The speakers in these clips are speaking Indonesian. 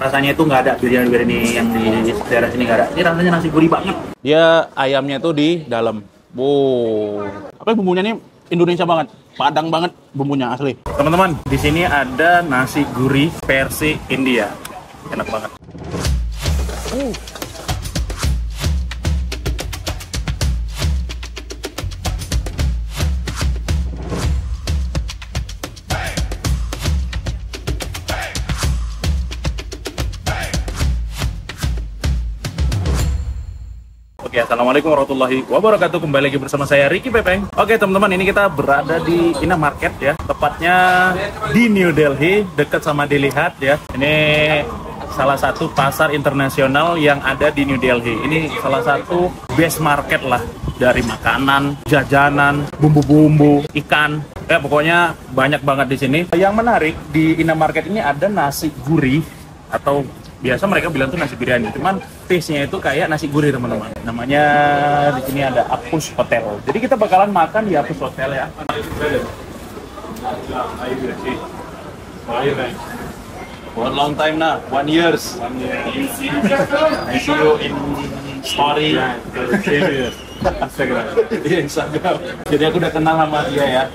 Rasanya itu nggak ada biryani yang di daerah sini nggak ada. Ini rasanya nasi gurih banget. Dia ayamnya itu di dalam. Wow. Apa bumbunya nih Indonesia banget. Padang banget bumbunya asli. Teman-teman, di sini ada nasi gurih versi India. Enak banget. Oke, assalamualaikum warahmatullahi wabarakatuh. Kembali lagi bersama saya Ricky Pepeng. Oke teman-teman, ini kita berada di Innermarket ya. Tepatnya di New Delhi, dekat sama dilihat ya. Ini salah satu pasar internasional yang ada di New Delhi. Ini salah satu best market lah, dari makanan, jajanan, bumbu-bumbu, ikan. Ya pokoknya banyak banget di sini. Yang menarik di Innermarket ini ada nasi gurih atau biasa mereka bilang tuh nasi biryani, cuman taste-nya itu kayak nasi gurih teman-teman. Namanya di sini ada Apus Hotel. Jadi kita bakalan makan di Apus Hotel ya. One long time now, 1 years. I see you in story. Instagram. Jadi aku udah kenal sama dia ya.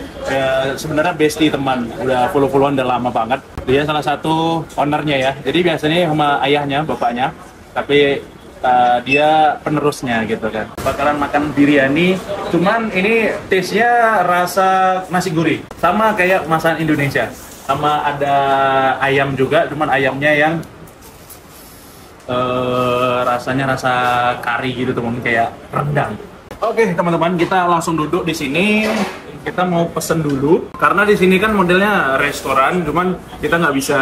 Sebenarnya bestie teman, udah follow-followan udah lama banget. Dia salah satu ownernya ya. Jadi biasanya sama ayahnya, bapaknya, tapi dia penerusnya gitu kan. Bakalan makan biryani, cuman ini taste-nya rasa nasi gurih, sama kayak masakan Indonesia. Sama ada ayam juga, cuman ayamnya yang rasanya rasa kari gitu teman, kayak rendang. Oke teman-teman, kita langsung duduk di sini. Kita mau pesen dulu karena di sini kan modelnya restoran, cuman kita nggak bisa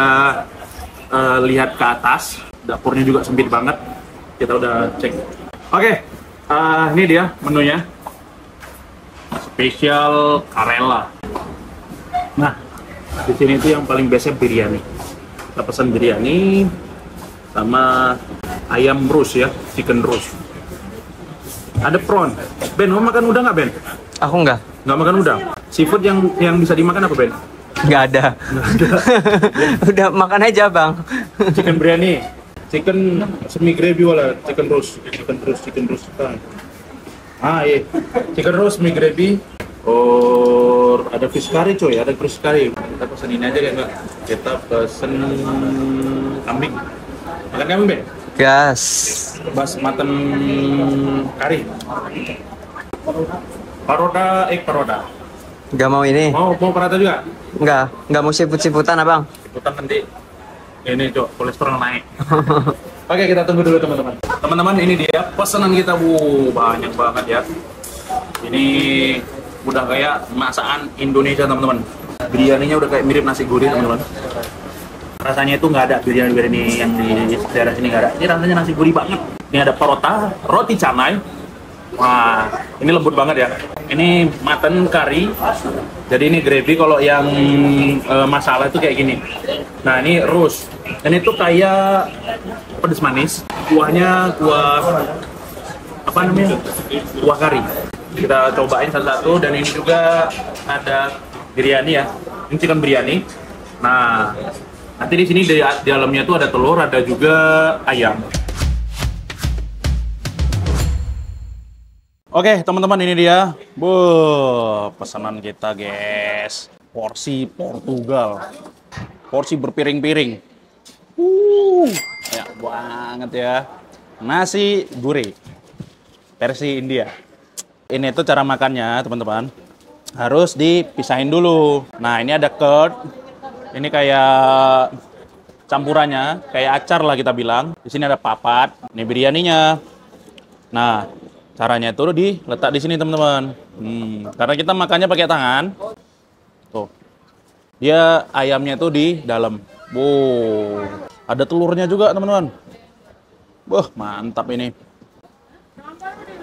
lihat ke atas. Dapurnya juga sempit banget. Kita udah cek. Oke, ini dia menunya. Spesial Karela. Nah, di sini tuh yang paling biasa biryani. Kita pesen biryani sama ayam roast ya, chicken roast. Ada prawn. Ben, mau makan udang nggak Ben? Aku enggak. Nggak makan udang. Seafood yang bisa dimakan apa Ben? Nggak ada. Udah makan aja bang. Chicken biryani, chicken semi gravy wala, chicken roast. Iya. Chicken roast semi gravy. Or ada fish curry coy, ada fish curry. Kita pesen ini aja ya enggak? Kita pesen kambing. Makan kambing Ben? Gas. Bas mutton curry. Paroda. Nggak mau ini. Mau paratha juga? Nggak mau siput-siputan abang. Siputan nanti ini cok, kolesterol naik. Oke, kita tunggu dulu teman-teman. Teman-teman, ini dia pesanan kita. Banyak banget ya. Ini udah kayak masakan Indonesia teman-teman. Biryaninya udah kayak mirip nasi gurih teman-teman. Rasanya itu nggak ada biryani yang di daerah sini nggak ada. Ini rasanya nasi gurih banget. Ini ada parota, roti canai. Wah, ini lembut banget ya. Ini mutton curry. Jadi ini gravy. Kalau yang masalah itu kayak gini. Nah, ini roast. Dan itu kayak pedas manis. Kuahnya kuah apa namanya? Kuah kari. Kita cobain satu-satu. Dan ini juga ada biryani ya. Ini chicken biryani. Nah, nanti di sini di dalamnya tuh ada telur, ada juga ayam. Oke, teman-teman, ini dia. Pesanan kita, guys. Porsi Portugal. Porsi berpiring-piring. Banyak banget ya. Nasi gurih versi India. Ini tuh cara makannya, teman-teman. Harus dipisahin dulu. Nah, ini ada curd. Ini kayak campurannya, kayak acar lah kita bilang. Di sini ada papat. Ini biryaninya. Nah, caranya itu diletak di sini teman-teman. Karena kita makannya pakai tangan. Tuh. Dia ayamnya itu di dalam. Ada telurnya juga teman-teman. Mantap ini.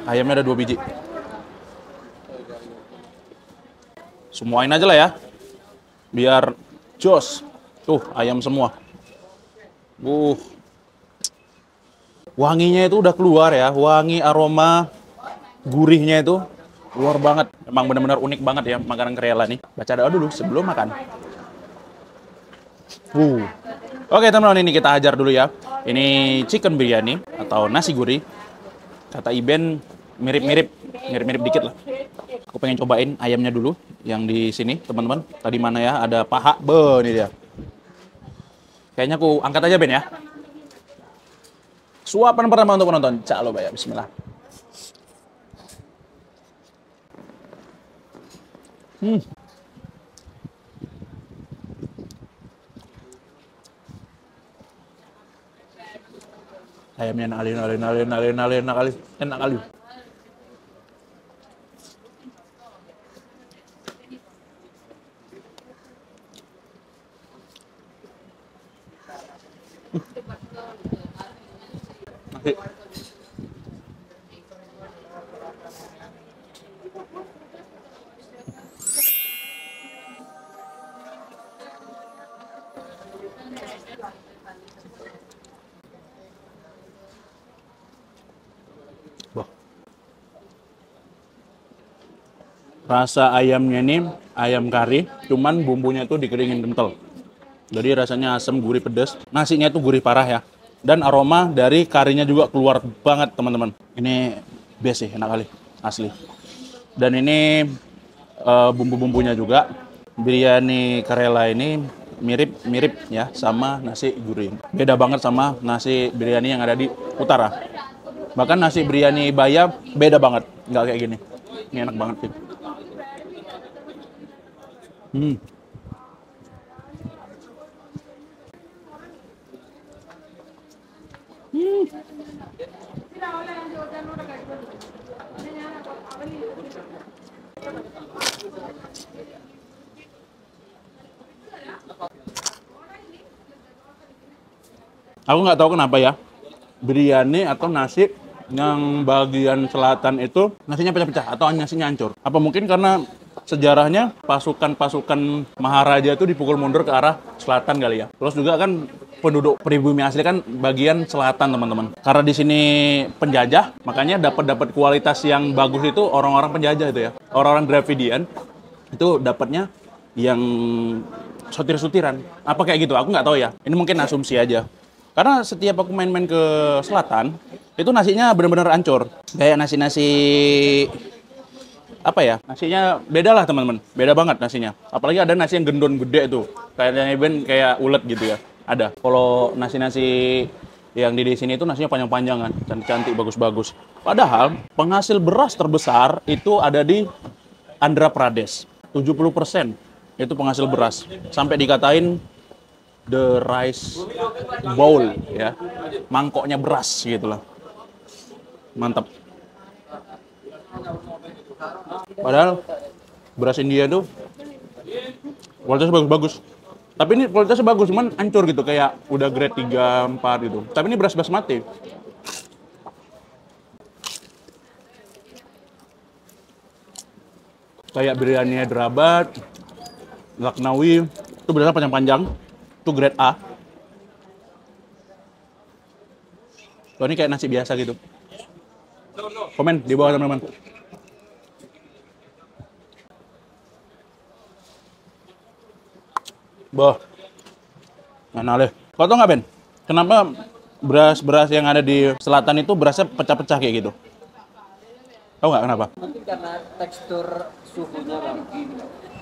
Ayamnya ada 2 biji. Semuain aja lah ya. Biar jos. Tuh, ayam semua. Wanginya itu udah keluar ya. Wangi aroma gurihnya itu keluar banget. Emang benar-benar unik banget ya makanan Karela nih. Baca doa dulu sebelum makan. Oke teman-teman, ini kita hajar dulu ya. Ini chicken biryani atau nasi gurih. Kata Iben mirip-mirip dikit lah. Aku pengen cobain ayamnya dulu yang di sini, teman-teman. Tadi mana ya? Ada paha. Ini dia. Kayaknya aku angkat aja, Ben ya. Suapan pertama untuk penonton. Cak lo, ya. Bismillah. Ayamnya enak kali. Nasi. Rasa ayamnya ini ayam kari, cuman bumbunya tuh dikeringin kental. Jadi rasanya asam, gurih, pedas. Nasinya tuh gurih parah ya. Dan aroma dari karinya juga keluar banget, teman-teman. Ini best sih, enak kali. Asli. Dan ini bumbu-bumbunya juga. Biryani Karela ini mirip ya sama nasi gurih. Beda banget sama nasi biryani yang ada di utara. Bahkan nasi biryani Bayam beda banget. Nggak kayak gini. Ini enak banget sih. Aku nggak tahu kenapa ya, biryani atau nasi yang bagian selatan itu nasinya pecah-pecah atau nasinya hancur. Apa mungkin karena sejarahnya pasukan-pasukan Maharaja itu dipukul mundur ke arah selatan kali ya. Terus juga kan penduduk pribumi asli kan bagian selatan, teman-teman. Karena di sini penjajah, makanya dapat kualitas yang bagus itu orang-orang penjajah itu ya. Orang-orang Dravidian itu dapatnya yang sotir-sotiran. Apa kayak gitu? Aku nggak tahu ya. Ini mungkin asumsi aja. Karena setiap aku main-main ke selatan, itu nasinya benar-benar hancur. Kayak nasi-nasi apa ya? Nasinya beda lah, teman-teman. Beda banget nasinya. Apalagi ada nasi yang gendon gede tuh. Kayaknya Ben kayak ulet gitu ya. Ada. Kalau nasi-nasi yang di sini itu nasinya panjang-panjangan, cantik, bagus-bagus. Padahal penghasil beras terbesar itu ada di Andhra Pradesh. 70% itu penghasil beras. Sampai dikatain the rice bowl ya, mangkoknya beras gitulah. Mantap. Padahal beras India tuh kualitasnya bagus-bagus. Tapi ini kualitasnya bagus, cuman hancur gitu, kayak udah grade 3, 4 gitu. Tapi ini beras basmati. Kayak biryani Hyderabad, Lucknowi, itu berasnya panjang-panjang. Itu grade A. Kalau ini kayak nasi biasa gitu. Komen di bawah, teman-teman. Boh. Mana leh? Kau tau nggak, Ben? Kenapa beras-beras yang ada di selatan itu berasnya pecah-pecah kayak gitu? Tahu nggak kenapa? Mungkin karena tekstur suhunya, Bang.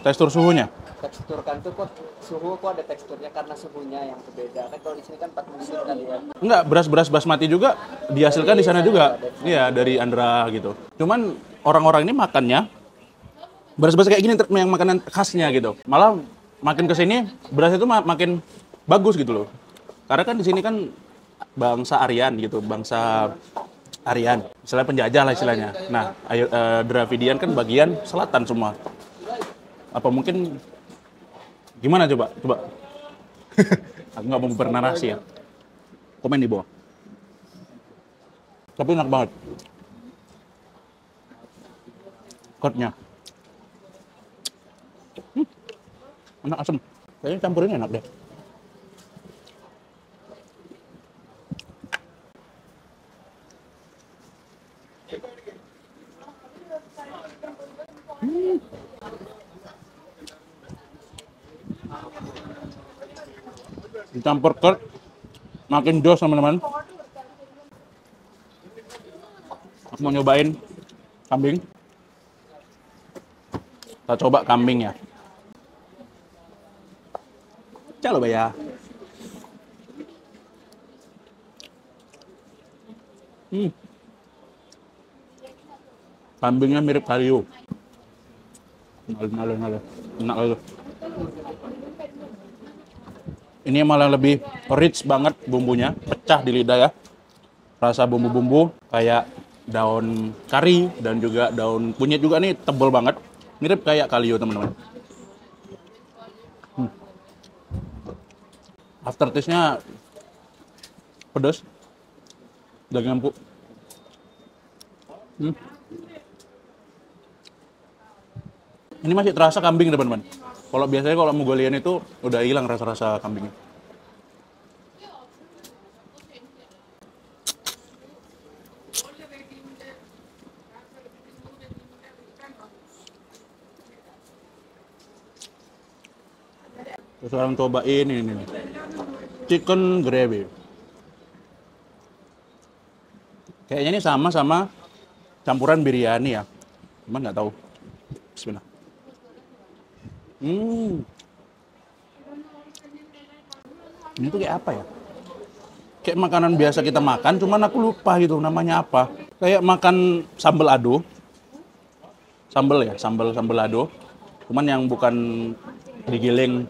Tekstur suhunya? Tekstur kan tuh kok suhu kok ada teksturnya karena suhunya yang berbeda. Kan kalau di sini kan 4 musim kali ya. Enggak, beras-beras basmati juga dihasilkan di sana juga. Iya, dari Andhra gitu. Cuman orang-orang ini makannya beras-beras kayak gini yang makanan khasnya gitu. Malah makin ke sini beras itu makin bagus gitu loh. Karena kan di sini kan bangsa Aryan gitu, bangsa Aryan. Istilahnya penjajah lah istilahnya. Nah, Dravidian kan bagian selatan semua. Apa mungkin gimana coba? Aku nggak mau bernarasi ya. Komen di bawah. Tapi enak banget. Kotnya. Enak asem. Kayaknya campurin enak deh. Dicampur curd, makin jos teman-teman. Aku mau nyobain kambing. Kita coba kambing ya. Coba ya. Kambingnya mirip kalio. Enak aja. Ini malah lebih rich banget bumbunya, pecah di lidah ya. Rasa bumbu-bumbu kayak daun kari dan juga daun kunyit juga nih tebel banget. Mirip kayak kalio teman-teman. Aftertaste-nya pedas. Daging empuk. Ini masih terasa kambing teman-teman. Kalau biasanya kalau Mongolian itu udah hilang rasa-rasa kambingnya. Terus sekarang cobain ini nih. Chicken gravy. Kayaknya ini sama campuran biryani ya. Cuman nggak tahu. Bismillah. Ini tuh kayak apa ya? Kayak makanan biasa kita makan, cuman aku lupa gitu namanya apa. Kayak makan sambal ado. Sambal ya, sambal ado. Cuman yang bukan digiling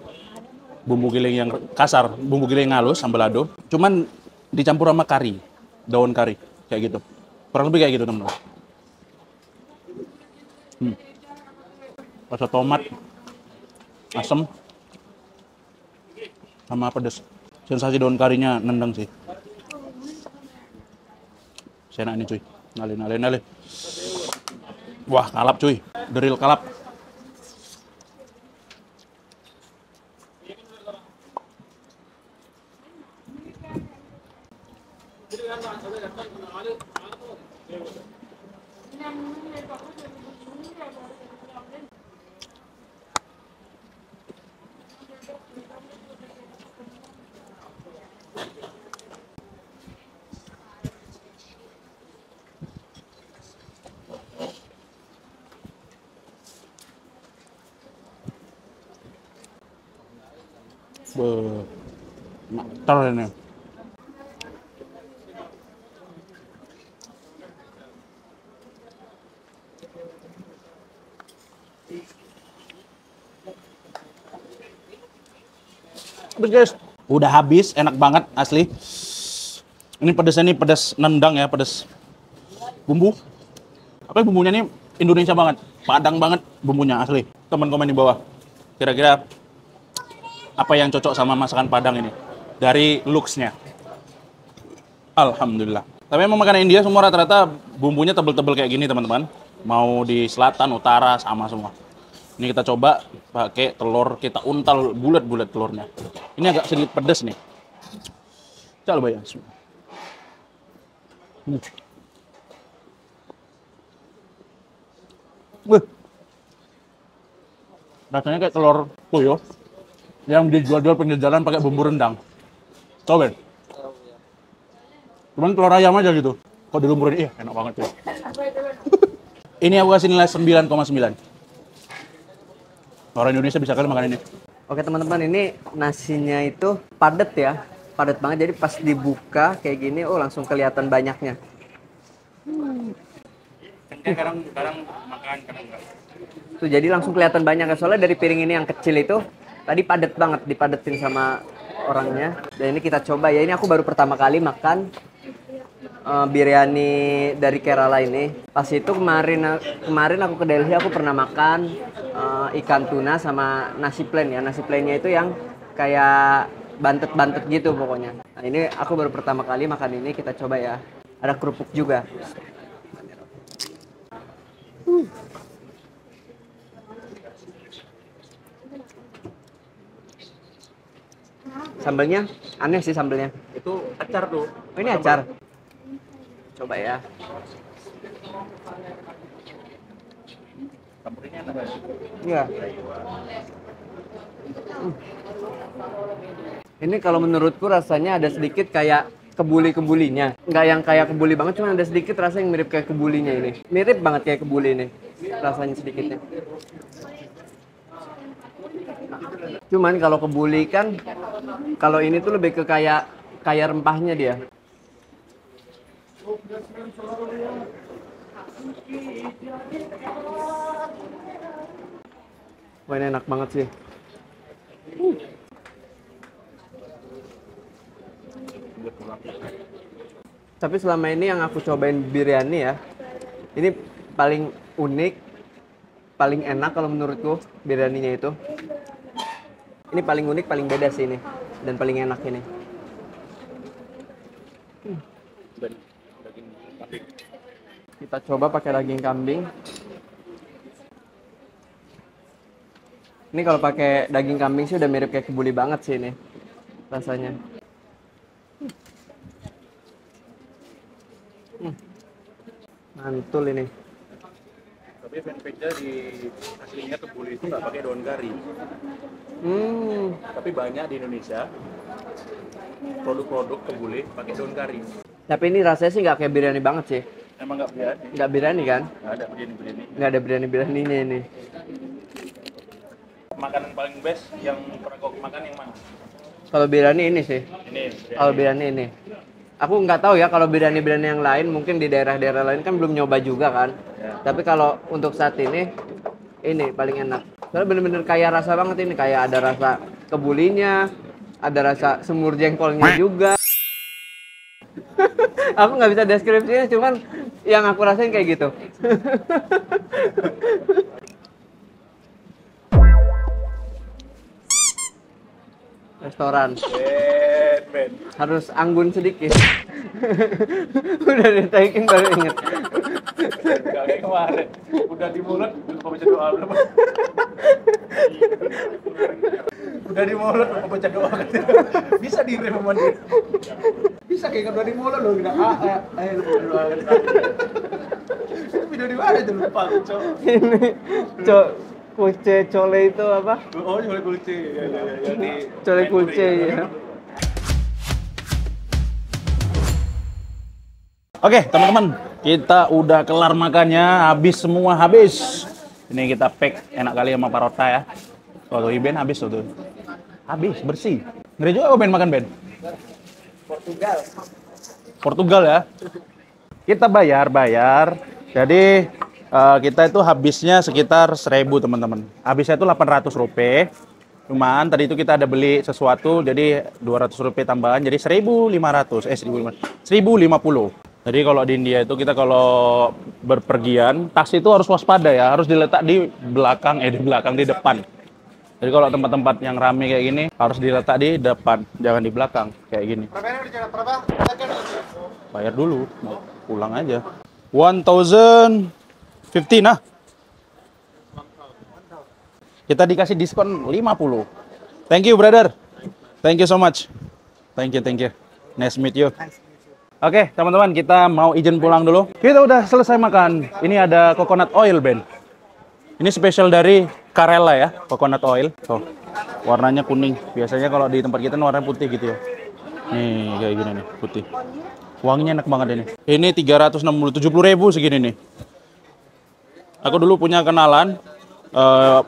bumbu giling yang kasar, bumbu giling yang halus, sambal ado. Cuman dicampur sama kari, daun kari, kayak gitu. Kurang lebih kayak gitu teman-teman. Rasa tomat, asam, sama pedas. Sensasi daun karinya nendang sih. Enak ini cuy. Nale. Wah, kalap cuy. Deril kalap. Makter ini. Habis guys, udah habis, enak banget asli. Ini pedesnya nih pedas nendang ya, pedas bumbu. Apa bumbunya nih Indonesia banget, Padang banget bumbunya asli. Teman komen di bawah. Kira-kira apa yang cocok sama masakan Padang ini dari looks-nya. Alhamdulillah. Tapi emang makanan India semua rata-rata bumbunya tebel-tebel kayak gini teman-teman. Mau di selatan, utara sama semua. Ini kita coba pakai telur, kita untal bulat-bulat telurnya. Ini agak sedikit pedas nih. Coba ya. Rasanya kayak telur puyuh yang dijual-jual pinggir jalan pakai bumbu rendang. Coba. Cuman telur ayam aja gitu. Kok dilumurin, enak banget ya. Ini aku kasih nilai 9,9. Orang Indonesia bisa kali makan ini. Oke teman-teman, ini nasinya itu padat ya. Padat banget, jadi pas dibuka kayak gini, langsung kelihatan banyaknya. Kadang makan, kadang enggak. Tuh, jadi langsung kelihatan banyaknya. Soalnya dari piring ini yang kecil itu, tadi padat banget, dipadetin sama orangnya. Dan ini kita coba ya, ini aku baru pertama kali makan biryani dari Kerala ini. Pas itu kemarin aku ke Delhi, aku pernah makan ikan tuna sama nasi plain ya. Nasi plainnya itu yang kayak bantet-bantet gitu pokoknya. Nah, ini aku baru pertama kali makan ini, kita coba ya. Ada kerupuk juga. Sambalnya aneh sih sambalnya. Itu acar tuh. Oh, ini acar. Coba ya. Campurnya enak. Iya. Ini kalau menurutku rasanya ada sedikit kayak kebuli-kebulinya. Nggak yang kayak kebuli banget, cuma ada sedikit rasa yang mirip kayak kebulinya ini. Mirip banget kayak kebuli ini. Rasanya sedikitnya. Cuman kalau kebuli kan, kalau ini tuh lebih ke kayak rempahnya dia. Wah, ini enak banget sih. Tapi selama ini yang aku cobain biryani ya, ini paling unik, paling enak kalau menurutku biryaninya itu. Ini paling unik, paling beda sih ini, dan paling enak ini. Kita coba pakai daging kambing. Ini kalau pakai daging kambing sih udah mirip kayak kebuli banget sih ini rasanya. Mantul ini. Tapi fanpage-nya di aslinya kebuli itu nggak pakai daun kari. Tapi banyak di Indonesia produk-produk kebuli pakai daun kari. Tapi ini rasanya sih nggak kayak biryani banget sih. Emang nggak biryani? Nggak biryani kan? Nggak ada biryani-biryani. Nggak ada biryani-biryaninya ini. Makanan paling best yang pernah kau makan yang mana? Kalau biryani ini sih. Ini. Kalau biryani ini. Aku nggak tahu ya kalau biryani-biryani yang lain, mungkin di daerah-daerah lain kan belum nyoba juga kan. Ya. Tapi kalau untuk saat ini paling enak. Soalnya bener-bener kayak rasa banget ini, kayak ada rasa kebulinya, ada rasa semur jengkolnya juga. Aku nggak bisa deskripsinya, cuman yang aku rasain kayak gitu. Restoran. Ben. Harus anggun sedikit. Udah ditaikin baru inget. Gak kayak kemarin. Udah di mulut, lupa baca doa belum. Udah di mulut, lupa baca doa. Bisa direm sama dia. Bisa kayak udah di mulut loh. Ayo lupa doa. Video di mana itu lupa, Cok. Ini, kuce cole itu apa? Oh, cole kulce. Ya. Cole kulce ya. Oke, teman-teman, kita udah kelar makannya, habis. Ini kita pack enak kali sama parota ya. Waktu Ben habis tuh. Habis, bersih. Ngeri juga Ben makan Ben? Portugal ya. Kita bayar. Jadi kita itu habisnya sekitar 1.000 teman-teman. Habisnya itu 800 rupiah. Cuman tadi itu kita ada beli sesuatu, jadi 200 rupiah tambahan, jadi 1.500. 1.050. Jadi kalau di India itu kita kalau berpergian, tas itu harus waspada ya, harus diletak di depan. Jadi kalau tempat-tempat yang ramai kayak gini, harus diletak di depan, jangan di belakang, kayak gini. Bayar dulu, mau pulang aja. 1,015 nah. Kita dikasih diskon 50. Thank you brother. Thank you so much. Thank you. Nice meet you. Oke, teman-teman, kita mau izin pulang dulu. Kita udah selesai makan. Ini ada coconut oil, Ben. Ini spesial dari Karela ya, coconut oil. Tuh, warnanya kuning. Biasanya kalau di tempat kita warnanya putih gitu ya. Nih, kayak gini nih, putih. Wanginya enak banget ini. Ini 370.000 segini nih. Aku dulu punya kenalan.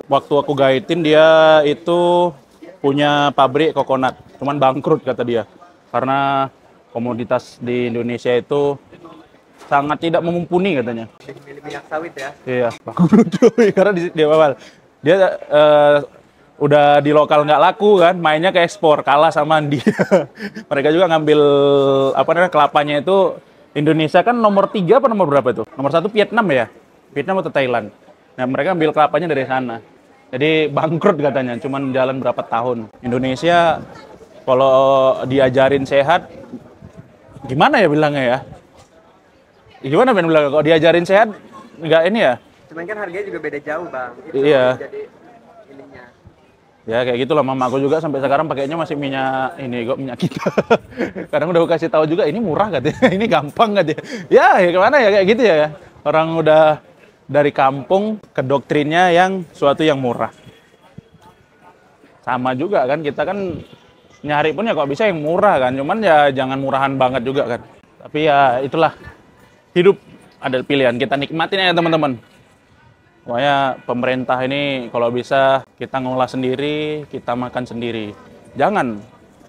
Waktu aku guide-in dia itu punya pabrik coconut. Cuman bangkrut kata dia. Karena komoditas di Indonesia itu sangat tidak mumpuni katanya. Milih minyak sawit ya. Iya, karena dia awal dia udah di lokal nggak laku kan, mainnya ke ekspor, kalah sama dia. Mereka juga ngambil kelapanya itu. Indonesia kan nomor 3 apa nomor berapa itu? Nomor 1 Vietnam ya, Vietnam atau Thailand. Nah mereka ambil kelapanya dari sana. Jadi bangkrut katanya, cuman jalan berapa tahun. Indonesia kalau diajarin sehat, gimana ya bilangnya ya? Gimana Ben bilang kalau diajarin sehat nggak ini ya? Cuman kan harganya juga beda jauh bang. Itu iya. Jadi ininya. Ya kayak gitulah, mama aku juga sampai sekarang pakainya masih minyak ini kok, minyak kita. Kadang udah aku kasih tahu juga ini murah katanya, ini gampang katanya. Ya gimana ya kayak gitu ya. Orang udah dari kampung ke doktrinnya yang suatu yang murah. Sama juga kan kita kan nyari pun ya kalau bisa yang murah kan, cuman ya jangan murahan banget juga kan. Tapi ya itulah hidup, ada pilihan, kita nikmatin ya teman-teman. Pokoknya pemerintah ini kalau bisa kita ngolah sendiri, kita makan sendiri. Jangan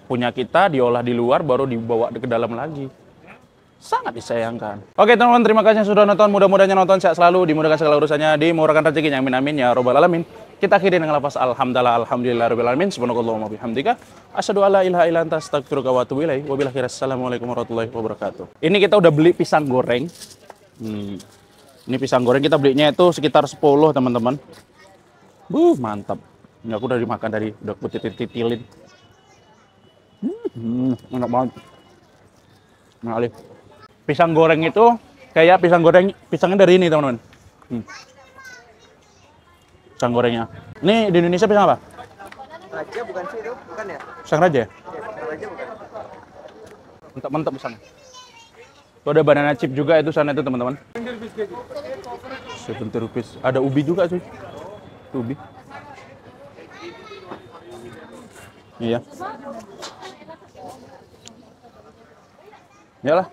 punya kita diolah di luar baru dibawa ke dalam lagi. Sangat disayangkan. Oke teman-teman, terima kasih yang sudah nonton. Mudah-mudahan nonton, sehat selalu, dimudahkan segala urusannya, dimurahkan rezekinya, amin amin ya robbal alamin. Kita akhiri dengan lafaz alhamdulillah rabbil alamin. Subhanakallahumma bihamdika asyhadu alla ilaha illa anta astaghfiruka wa atubu ilaik. Wabillahi assalamualaikum warahmatullahi wabarakatuh. Ini kita udah beli pisang goreng. Ini pisang goreng kita belinya itu sekitar 10 teman-teman. Mantap. Ini aku udah dimakan tadi, udah aku titilin. Enak banget. Enak kali. Pisang goreng itu kayak pisangnya dari ini teman-teman. Pisang gorengnya. Ini di Indonesia pisang apa? Raja bukan sih itu? Bukan ya? Pisang raja ya? Raja bukan. Mantap pisangnya. Tuh ada banana chip juga itu sana itu teman-teman. 70 rupiah. Ada ubi juga cuy. Tuh ubi. Iya. Iyalah.